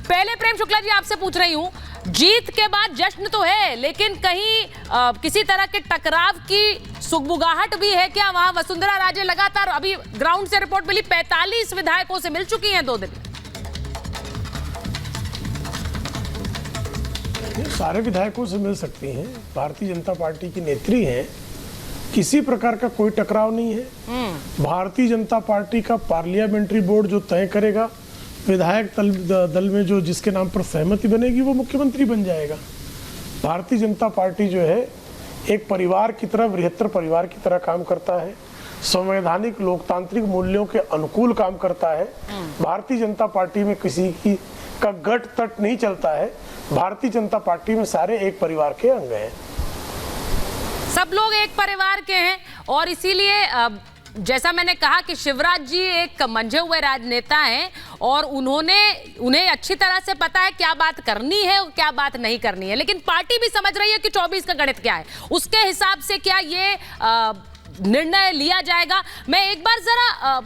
पहले प्रेम शुक्ला जी आपसे पूछ रही हूँ, जीत के बाद जश्न तो है, लेकिन कहीं किसी तरह के टकराव की सुगबुगाहट भी है क्या वहां? वसुंधरा राजे लगातार, अभी ग्राउंड से रिपोर्ट मिली, 45 विधायकों से मिल चुकी हैं 2 दिन। सारे विधायकों से मिल सकती हैं, भारतीय जनता पार्टी की नेत्री हैं, किसी प्रकार का कोई टकराव नहीं है। भारतीय जनता पार्टी का पार्लियामेंट्री बोर्ड जो तय करेगा, विधायक दल में जो जिसके नाम पर सहमति बनेगी वो मुख्यमंत्री बन जाएगा। भारतीय जनता पार्टी जो है एक परिवार की तरह, बृहत्तर परिवार की तरह काम करता है, संवैधानिक लोकतांत्रिक मूल्यों के अनुकूल काम करता है। भारतीय जनता पार्टी में किसी की का गट तट नहीं चलता है। भारतीय जनता पार्टी में सारे एक परिवार के अंग हैं, सब लोग एक परिवार के हैं। और इसीलिए जैसा मैंने कहा कि शिवराज जी एक मंझे हुए राजनेता हैं और उन्हें अच्छी तरह से पता है क्या बात करनी है और क्या बात नहीं करनी है, लेकिन पार्टी भी समझ रही है कि 24 का गणित क्या है, उसके हिसाब से क्या ये निर्णय लिया जाएगा। मैं एक बार जरा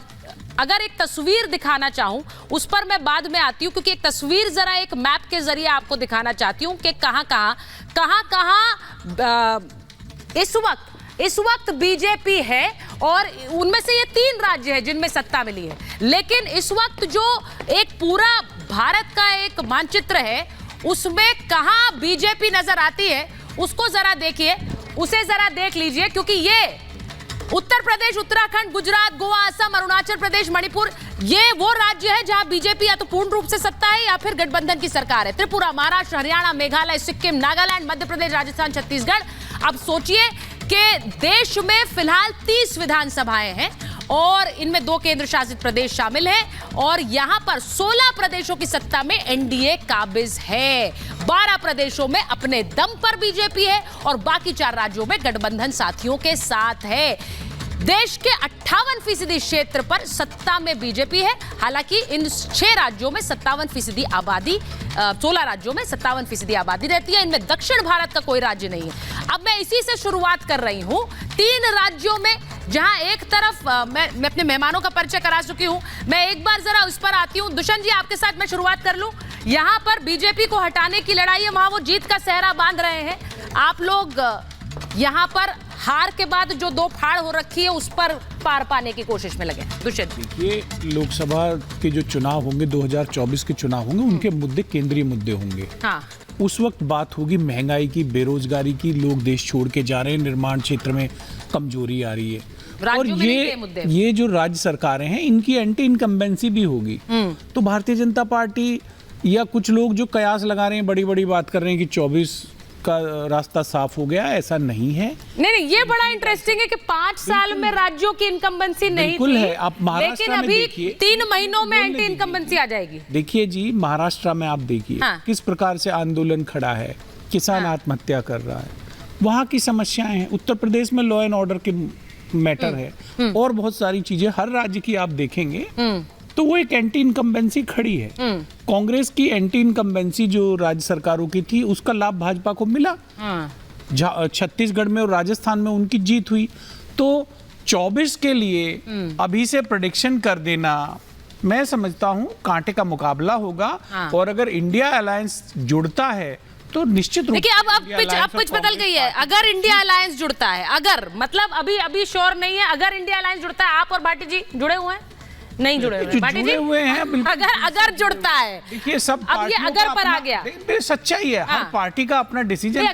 अगर एक तस्वीर दिखाना चाहूं, उस पर मैं बाद में आती हूं, क्योंकि एक तस्वीर जरा एक मैप के जरिए आपको दिखाना चाहती हूं कि कहां इस वक्त बीजेपी है, और उनमें से ये 3 राज्य हैं जिनमें सत्ता मिली है। लेकिन इस वक्त जो एक पूरा भारत का एक मानचित्र है, उसमें कहां बीजेपी नजर आती है उसको जरा देखिए, उसे जरा देख लीजिए, क्योंकि ये उत्तर प्रदेश, उत्तराखंड, गुजरात, गोवा, असम, अरुणाचल प्रदेश, मणिपुर, ये वो राज्य है जहां बीजेपी या तो पूर्ण रूप से सत्ता है या फिर गठबंधन की सरकार है। त्रिपुरा, महाराष्ट्र, हरियाणा, मेघालय, सिक्किम, नागालैंड, मध्य प्रदेश, राजस्थान, छत्तीसगढ़। अब सोचिए कि देश में फिलहाल 30 विधानसभाएं हैं और इनमें 2 केंद्र शासित प्रदेश शामिल हैं, और यहां पर 16 प्रदेशों की सत्ता में एनडीए काबिज है। 12 प्रदेशों में अपने दम पर बीजेपी है और बाकी 4 राज्यों में गठबंधन साथियों के साथ है। देश के 58% क्षेत्र पर सत्ता में बीजेपी है। हालांकि इन 6 राज्यों में 57% आबादी, 16 राज्यों में 57% आबादी रहती है। इनमें दक्षिण भारत का कोई राज्य नहीं है। अब मैं इसी से शुरुआत कर रही हूं, 3 राज्यों में, जहां एक तरफ मैं अपने मेहमानों का परिचय करा चुकी हूं, मैं एक बार जरा उस पर आती हूं। दुष्यंत जी, आपके साथ मैं शुरुआत कर लूं। यहां पर बीजेपी को हटाने की लड़ाई है, वहां वो जीत का सेहरा बांध रहे हैं। आप लोग यहां पर हार के बाद जो 2 फाड़ हो रखी है उस पर पार पाने की कोशिश में लगे। दुष्यंत, देखिए, लोकसभा के जो चुनाव होंगे, 2024 के चुनाव होंगे, उनके मुद्दे केंद्रीय मुद्दे होंगे। हाँ। उस वक्त बात होगी महंगाई की, बेरोजगारी की, लोग देश छोड़ के जा रहे हैं, निर्माण क्षेत्र में कमजोरी आ रही है, और ये जो राज्य सरकारें हैं इनकी एंटी इनकम्बेंसी भी होगी। तो भारतीय जनता पार्टी या कुछ लोग जो कयास लगा रहे हैं, बड़ी बड़ी बात कर रहे हैं कि 24 का रास्ता साफ हो गया, ऐसा नहीं है। नहीं, ये बड़ा इंटरेस्टिंग है कि 5 साल में राज्यों की इनकम्बेंसी नहीं थी, है। आप महाराष्ट्र में देखिए, लेकिन अभी 3 महीनों में एंटी इनकम्बेंसी आ जाएगी। देखिए जी, महाराष्ट्र में आप देखिए, हाँ। किस प्रकार से आंदोलन खड़ा है, किसान आत्महत्या कर रहा है, वहाँ की समस्याएं हैं। उत्तर प्रदेश में लॉ एंड ऑर्डर के मैटर है, और बहुत सारी चीजें हर राज्य की आप देखेंगे, तो वो एक एंटी इनकम्बेंसी खड़ी है। कांग्रेस की एंटी इनकम्बेंसी जो राज्य सरकारों की थी, उसका लाभ भाजपा को मिला। छत्तीसगढ़ में और राजस्थान में उनकी जीत हुई। तो 24 के लिए अभी से प्रेडिक्शन कर देना, मैं समझता हूं कांटे का मुकाबला होगा। और अगर इंडिया अलायंस जुड़ता है तो निश्चित रूप से, अब पिच बदल गई है। अगर इंडिया अलायंस जुड़ता है, अगर मतलब अभी श्योर नहीं है, अगर इंडिया अलायंस जुड़ता है, आप और भाटी जी जुड़े हुए हैं? नहीं जुड़े हुए हैं। अगर जुड़ता है, देखिए, सब अब ये अगर पर आ गया, सच्चाई है। हर पार्टी का अपना डिसीजन।